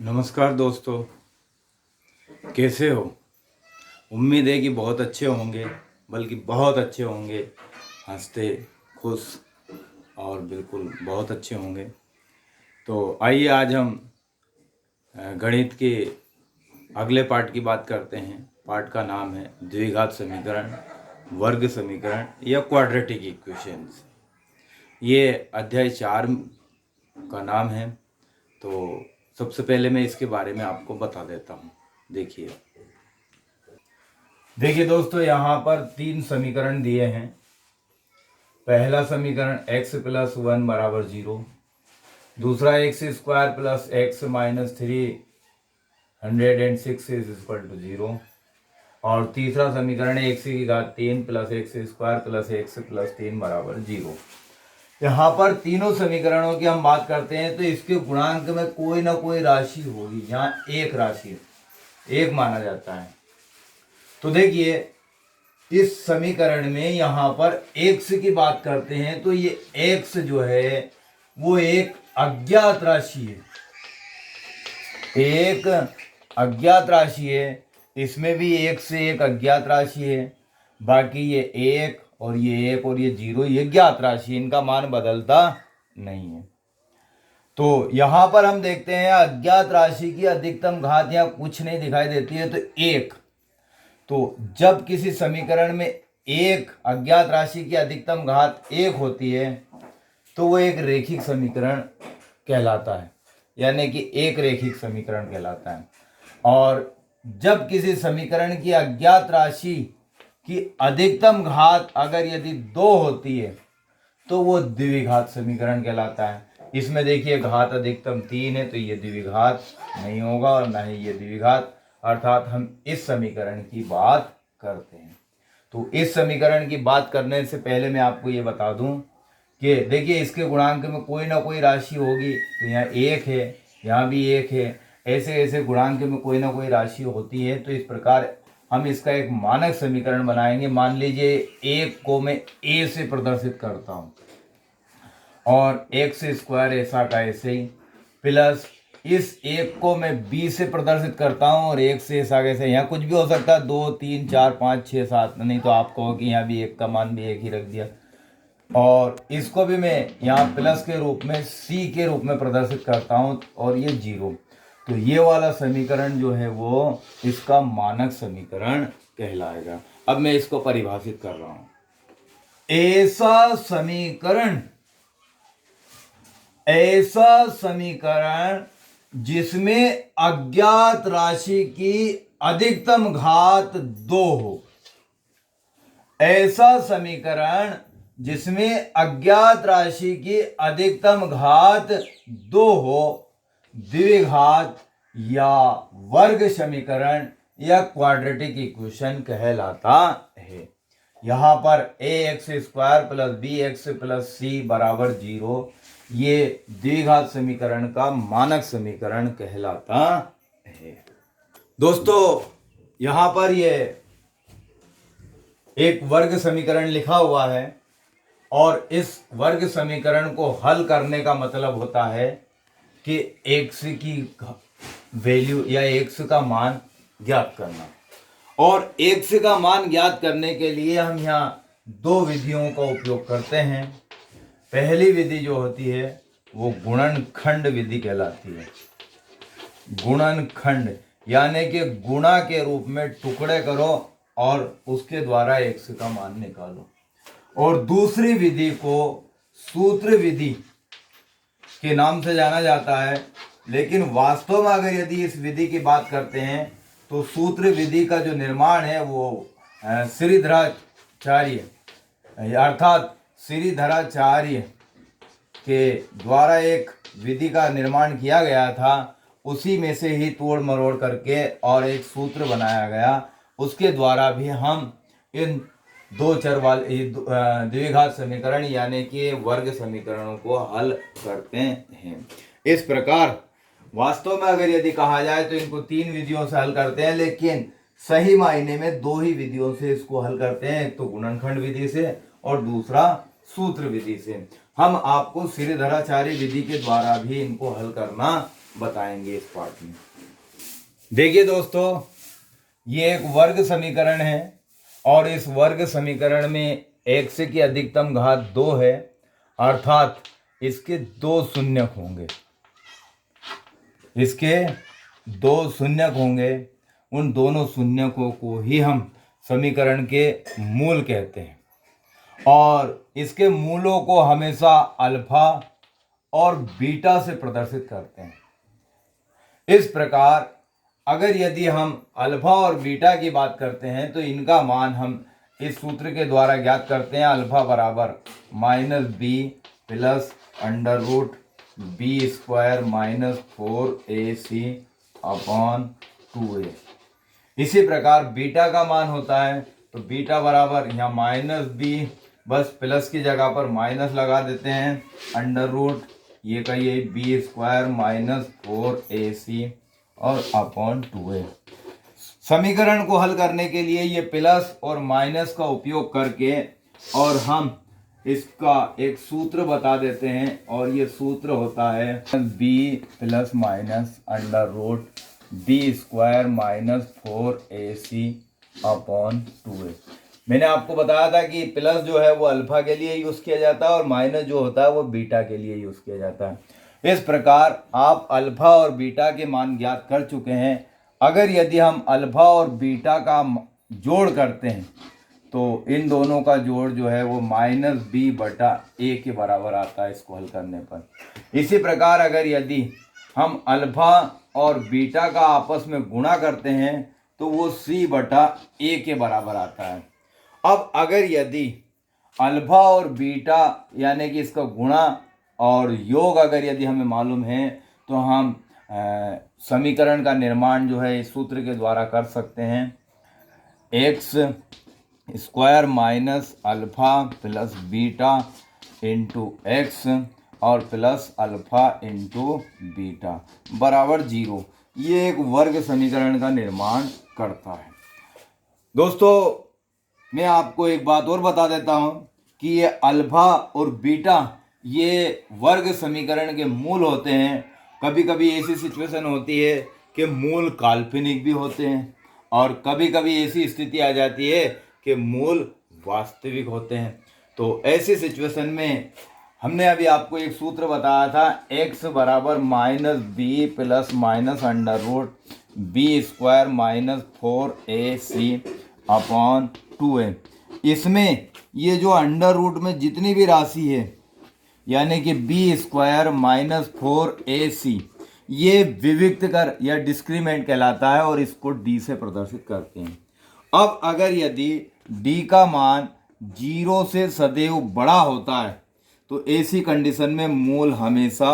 नमस्कार दोस्तों, कैसे हो। उम्मीद है कि बहुत अच्छे होंगे, बल्कि बहुत अच्छे होंगे, हंसते खुश और बिल्कुल बहुत अच्छे होंगे। तो आइए आज हम गणित के अगले पार्ट की बात करते हैं। पार्ट का नाम है द्विघात समीकरण, वर्ग समीकरण या क्वाड्रेटिक इक्वेशंस। ये अध्याय 4 का नाम है। तो सबसे पहले मैं इसके बारे में आपको बता देता हूँ। देखिए दोस्तों, यहाँ पर 3 समीकरण दिए हैं। पहला समीकरण x प्लस 1 बराबर 0, दूसरा x square plus x minus 306 is equal to 0, और तीसरा समीकरण एक्स की घात 3 plus x square plus x plus 3 बराबर 0। यहाँ पर तीनों समीकरणों की हम बात करते हैं तो इसके गुणांक में कोई ना कोई राशि होगी। यहाँ एक राशि एक माना जाता है। तो देखिए, इस समीकरण में यहाँ पर x की बात करते हैं तो ये x जो है वो एक अज्ञात राशि है, एक अज्ञात राशि है। इसमें भी एक से एक अज्ञात राशि है। बाकी ये एक और ये एक और ये 0 ये ज्ञात राशि है, इनका मान बदलता नहीं है। तो यहाँ पर हम देखते हैं अज्ञात राशि की अधिकतम घात यहाँ कुछ नहीं दिखाई देती है, तो एक। तो जब किसी समीकरण में एक अज्ञात राशि की अधिकतम घात एक होती है तो वो एक रेखिक समीकरण कहलाता है, यानी कि एक रेखिक समीकरण कहलाता है। और जब किसी समीकरण की अज्ञात राशि की अधिकतम घात अगर यदि 2 होती है तो वो द्विघात समीकरण कहलाता है। इसमें देखिए घात अधिकतम 3 है तो ये द्विघात नहीं होगा और ना ही ये द्विघात, अर्थात हम इस समीकरण की बात करते हैं। तो इस समीकरण की बात करने से पहले मैं आपको ये बता दूं कि देखिए इसके गुणांक में कोई ना कोई राशि होगी। तो यहाँ एक है, यहाँ भी एक है, ऐसे ऐसे गुणांक में कोई ना कोई राशि होती है। तो इस प्रकार हम इसका एक मानक समीकरण बनाएंगे। मान लीजिए एक को मैं a से प्रदर्शित करता हूँ और एक्स स्क्वायर ऐसा का ऐसे ही, प्लस इस एक को मैं b से प्रदर्शित करता हूँ और एक से ऐसा कैसे, यहाँ कुछ भी हो सकता है, 2 3 4 5 6 7, नहीं तो आप कहो कि यहाँ भी एक का मान भी एक ही रख दिया। और इसको भी मैं यहाँ प्लस के रूप में c के रूप में प्रदर्शित करता हूँ और ये 0। तो ये वाला समीकरण जो है वो इसका मानक समीकरण कहलाएगा। अब मैं इसको परिभाषित कर रहा हूँ। ऐसा समीकरण जिसमें अज्ञात राशि की अधिकतम घात 2 हो। ऐसा समीकरण जिसमें अज्ञात राशि की अधिकतम घात 2 हो, द्विघात या वर्ग समीकरण या क्वाड्रेटिक इक्वेशन कहलाता है। यहाँ पर ax square plus bx plus c बराबर 0 ये द्विघात समीकरण का मानक समीकरण कहलाता है। दोस्तों, यहाँ पर ये एक वर्ग समीकरण लिखा हुआ है और इस वर्ग समीकरण को हल करने का मतलब होता है कि x की वैल्यू या x का मान ज्ञात करना। और x का मान ज्ञात करने के लिए हम यहाँ 2 विधियों का उपयोग करते हैं। पहली विधि जो होती है वो गुणनखंड विधि कहलाती है। गुणनखंड यानी कि गुणा के रूप में टुकड़े करो और उसके द्वारा x का मान निकालो। और दूसरी विधि को सूत्र विधि के नाम से जाना जाता है, लेकिन वास्तव में अगर यदि इस विधि की बात करते हैं तो सूत्र विधि का जो निर्माण है वो श्रीधराचार्य अर्थात श्रीधराचार्य के द्वारा एक विधि का निर्माण किया गया था। उसी में से ही तोड़ मरोड़ करके और एक सूत्र बनाया गया, उसके द्वारा भी हम इन 2 चर वाले द्विघात समीकरण यानी कि वर्ग समीकरणों को हल करते हैं। इस प्रकार वास्तव में अगर यदि कहा जाए तो इनको 3 विधियों से हल करते हैं, लेकिन सही मायने में 2 ही विधियों से इसको हल करते हैं, एक तो गुणनखंड विधि से और दूसरा सूत्र विधि से। हम आपको श्रीधराचार्य विधि के द्वारा भी इनको हल करना बताएंगे इस पार्ट में। देखिए दोस्तों, ये एक वर्ग समीकरण है और इस वर्ग समीकरण में x की अधिकतम घात 2 है, अर्थात इसके 2 शून्यक होंगे। इसके 2 शून्यक होंगे। उन दोनों शून्यकों को ही हम समीकरण के मूल कहते हैं और इसके मूलों को हमेशा अल्फा और बीटा से प्रदर्शित करते हैं। इस प्रकार अगर यदि हम अल्फा और बीटा की बात करते हैं तो इनका मान हम इस सूत्र के द्वारा ज्ञात करते हैं। अल्फा बराबर -b plus under root B square -4ac upon 2a। इसी प्रकार बीटा का मान होता है तो बीटा बराबर यहाँ -b, बस प्लस की जगह पर माइनस लगा देते हैं, अंडर रूट ये का ये बी स्क्वायर -4ac और अपॉन 2a। समीकरण को हल करने के लिए ये प्लस और माइनस का उपयोग करके और हम इसका एक सूत्र बता देते हैं और ये सूत्र होता है b plus minus under root B square -4ac upon 2a। मैंने आपको बताया था कि प्लस जो है वो अल्फा के लिए यूज़ किया जाता है और माइनस जो होता है वो बीटा के लिए यूज़ किया जाता है। इस प्रकार आप अल्फा और बीटा के मान ज्ञात कर चुके हैं। अगर यदि हम अल्फा और बीटा का जोड़ करते हैं तो इन दोनों का जोड़ जो है वो -b/a के बराबर आता है इसको हल करने पर। इसी प्रकार अगर यदि हम अल्फा और बीटा का आपस में गुणा करते हैं तो वो c/a के बराबर आता है। अब अगर यदि अल्फा और बीटा यानी कि इसका गुणा और योग अगर यदि हमें मालूम है तो हम समीकरण का निर्माण जो है इस सूत्र के द्वारा कर सकते हैं। x square minus alpha plus beta into x और प्लस अल्फा इंटू बीटा बराबर 0। ये एक वर्ग समीकरण का निर्माण करता है। दोस्तों, मैं आपको एक बात और बता देता हूँ कि ये अल्फा और बीटा ये वर्ग समीकरण के मूल होते हैं। कभी कभी ऐसी सिचुएशन होती है कि मूल काल्पनिक भी होते हैं और कभी कभी ऐसी स्थिति आ जाती है कि मूल वास्तविक होते हैं। तो ऐसी सिचुएशन में हमने अभी आपको एक सूत्र बताया था, x बराबर -b plus minus under root B square -4ac upon 2a। इसमें ये जो अंडर रूट में जितनी भी राशि है यानी कि बी स्क्वायर -4ac ये विविक्त कर या डिस्क्रीमेंट कहलाता है और इसको d से प्रदर्शित करते हैं। अब अगर यदि d का मान 0 से सदैव बड़ा होता है तो ऐसी कंडीशन में मूल हमेशा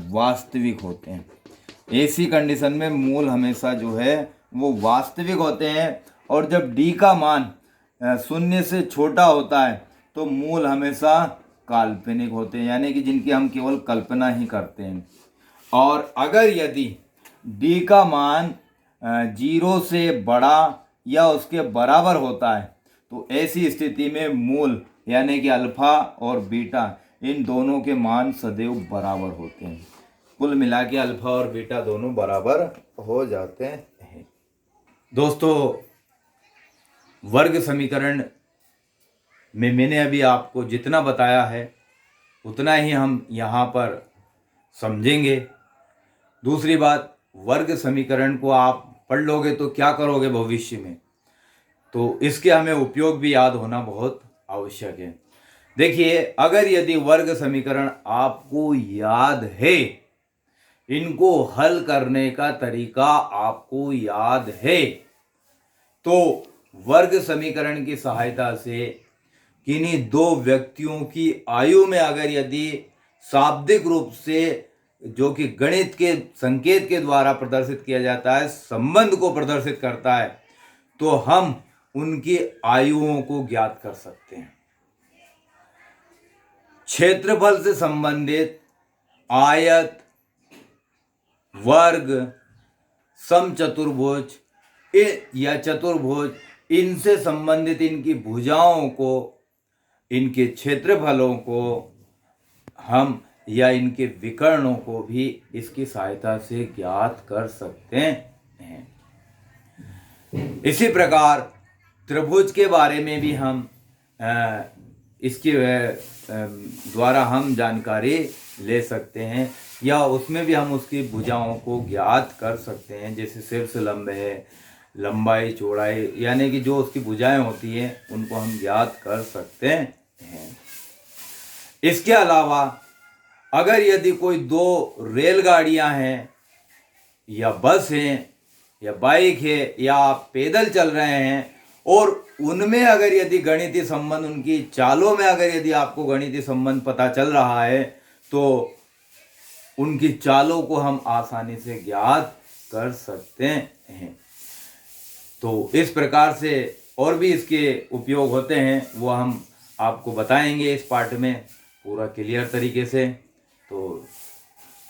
वास्तविक होते हैं। ऐसी कंडीशन में मूल हमेशा जो है वो वास्तविक होते हैं और जब d का मान 0 से छोटा होता है तो मूल हमेशा काल्पनिक होते हैं यानी कि जिनकी हम केवल कल्पना ही करते हैं। और अगर यदि d का मान 0 से बड़ा या उसके बराबर होता है तो ऐसी स्थिति में मूल यानी कि अल्फा और बीटा इन दोनों के मान सदैव बराबर होते हैं। कुल मिला के अल्फा और बीटा दोनों बराबर हो जाते हैं। दोस्तों, वर्ग समीकरण में मैंने अभी आपको जितना बताया है उतना ही हम यहाँ पर समझेंगे। दूसरी बात, वर्ग समीकरण को आप पढ़ लोगे तो क्या करोगे भविष्य में, तो इसके हमें उपयोग भी याद होना बहुत आवश्यक है। देखिए, अगर यदि वर्ग समीकरण आपको याद है, इनको हल करने का तरीका आपको याद है, तो वर्ग समीकरण की सहायता से किन्हीं दो व्यक्तियों की आयु में अगर यदि शाब्दिक रूप से जो कि गणित के संकेत के द्वारा प्रदर्शित किया जाता है संबंध को प्रदर्शित करता है तो हम उनकी आयुओं को ज्ञात कर सकते हैं। क्षेत्रफल से संबंधित आयत, वर्ग, समचतुर्भुज या चतुर्भुज, इनसे संबंधित इनकी भुजाओं को, इनके क्षेत्रफलों को हम या इनके विकर्णों को भी इसकी सहायता से ज्ञात कर सकते हैं। इसी प्रकार त्रिभुज के बारे में भी हम इसके द्वारा हम जानकारी ले सकते हैं, या उसमें भी हम उसकी भुजाओं को ज्ञात कर सकते हैं। जैसे शीर्ष लंब है, लंबाई चौड़ाई, यानी कि जो उसकी भुजाएं होती हैं उनको हम ज्ञात कर सकते हैं। इसके अलावा अगर यदि कोई दो रेलगाड़ियां हैं या बस हैं या बाइक है या आप पैदल चल रहे हैं, और उनमें अगर यदि गणितीय संबंध, उनकी चालों में अगर यदि आपको गणितीय संबंध पता चल रहा है, तो उनकी चालों को हम आसानी से ज्ञात कर सकते हैं। तो इस प्रकार से और भी इसके उपयोग होते हैं, वो हम आपको बताएंगे इस पार्ट में पूरा क्लियर तरीके से। तो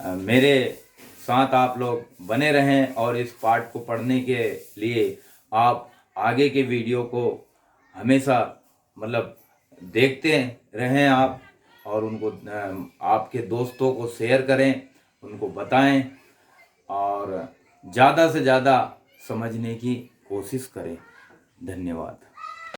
मेरे साथ आप लोग बने रहें, और इस पार्ट को पढ़ने के लिए आप आगे के वीडियो को हमेशा मतलब देखते रहें आप, और उनको आपके दोस्तों को शेयर करें, उनको बताएं, और ज़्यादा से ज़्यादा समझने की कोशिश करें। धन्यवाद।